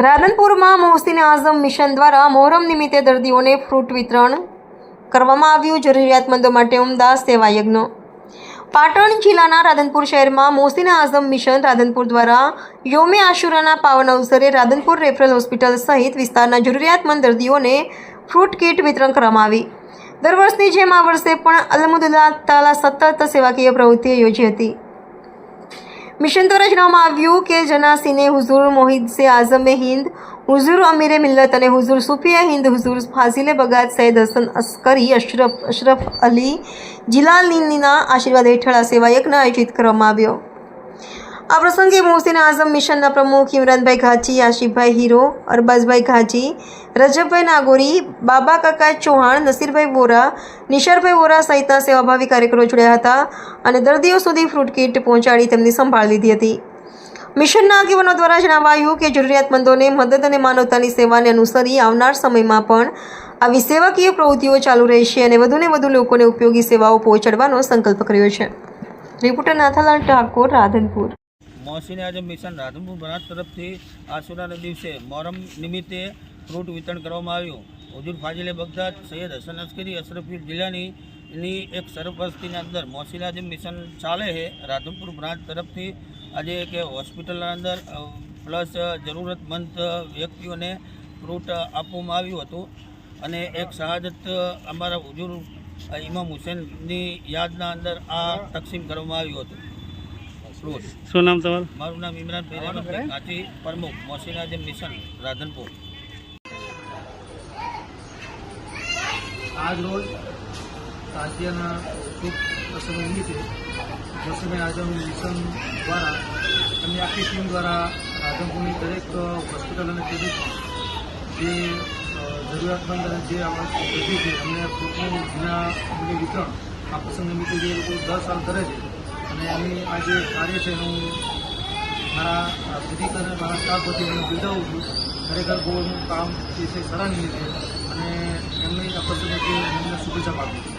રાધનપુરમાં Mohsin Azam mission દ્વારા મોહરમ નિમિત્તે દર્દીઓને ફ્રૂટ વિતરણ કરવામાં આવ્યું. જરૂરિયાતમંદો માટે ઉમદા સેવા યજ્ઞ. પાટણ જિલ્લાના રાધનપુર શહેરમાં મોહસીન આઝમ મિશન રાધનપુર દ્વારા યોમે આશુરાના પાવન અવસરે રાધનપુર રેફરલ હોસ્પિટલ સહિત વિસ્તારના જરૂરિયાતમંદ દર્દીઓને ફ્રૂટ કીટ વિતરણ કરવામાં આવી. દર વર્ષની જેમ આ વર્ષે પણ અલ્હમ્દુલિલ્લાહ તાલા સતત સેવાકીય પ્રવૃત્તિઓ યોજી હતી. મિશન દ્વારા જણાવવામાં આવ્યું કે જનાસીને હુઝુર મોહિદ્સે આઝમે હિન્દ, હુઝુર અમીરે મિલ્લત અને હુઝુર સુફિયા હિન્દ, હુઝુર ફાઝિલે બગાત સૈયદ હસન અસ્કરી અશરફ અલી જિલાનીના આશીર્વાદ હેઠળ આ સેવા યજ્ઞ આયોજિત કરવામાં આવ્યો. આ પ્રસંગે મોહસીન આઝમ મિશનના પ્રમુખ ઇમરાનભાઈ ઘાચી, આશિફભાઈ હીરો, અરબાઝભાઈ ઘાચી, રજબભાઈ નાગોરી, બાબા કાકા ચૌહાણ, નસીરભાઈ વોરા, નિશારભાઈ વોરા સહિતના સેવાભાવી કાર્યકરો જોડ્યા હતા અને દર્દીઓ સુધી ફ્રૂટ કીટ પહોંચાડી તેમની સંભાળ લીધી હતી. મિશનના આગેવાનો દ્વારા જણાવાયું કે જરૂરિયાતમંદોને મદદ અને માનવતાની સેવાને અનુસરી આવનાર સમયમાં પણ આવી સેવાકીય પ્રવૃત્તિઓ ચાલુ રહેશે અને વધુને વધુ લોકોને ઉપયોગી સેવાઓ પહોંચાડવાનો સંકલ્પ કર્યો છે. Reporter Nathalal Thakor, Radhanpur. Mohsin Azam mission Radhanpur branch તરફથી આશુરાના દિવસે મોહરમ નિમિત્તે ફ્રૂટ વિતરણ કરવામાં આવ્યું. હુઝુર ફાઝિલે બગદાદ સૈયદ હસન અસ્કરી અશરફ જિલાનીની એક સરપરસ્તીની અંદર મોહસીન આઝમ મિશન ચાલે છે. રાધનપુર બ્રાન્ચ તરફથી આજે એક હોસ્પિટલના અંદર પ્લસ જરૂરતમંદ વ્યક્તિઓને ફ્રૂટ આપવામાં આવ્યું હતું અને એક શહાદત અમારા હુઝુર ઇમામ હુસૈનની યાદના અંદર આ તકસીમ કરવામાં આવ્યું હતું. શું નામ તમારું? મારું નામ ઇમરાનભાઈ ઘાચી, પ્રમુખ મોહસીન આઝમ મિશન રાધનપુર. આજ રોજ તાજિયાના શુભ પ્રસંગ નિમિત્તે મોહસીન આઝમ મિશન દ્વારા એમની આખી ટીમ દ્વારા રાધનપુરની દરેક હોસ્પિટલ અને ક્લિનિક જે જરૂરિયાતમંદ અને જે આપણા દર્દી છે એમને ફ્રૂટનું વિના મૂલ્ય વિતરણ આ પ્રસંગ નિમિત્તે જે લોકો 10 સાલ કરે છે અને એમની આ જે કાર્ય છે એનું મારા વિધિક અને મારા સ્ટાફ વતી એમને બિરદાવું છું. ખરેખર બહુ એનું કામ જે છે સરાહનીય છે અને એમની આ પ્રસંગે એમને શુભેચ્છા પાઠવું છું.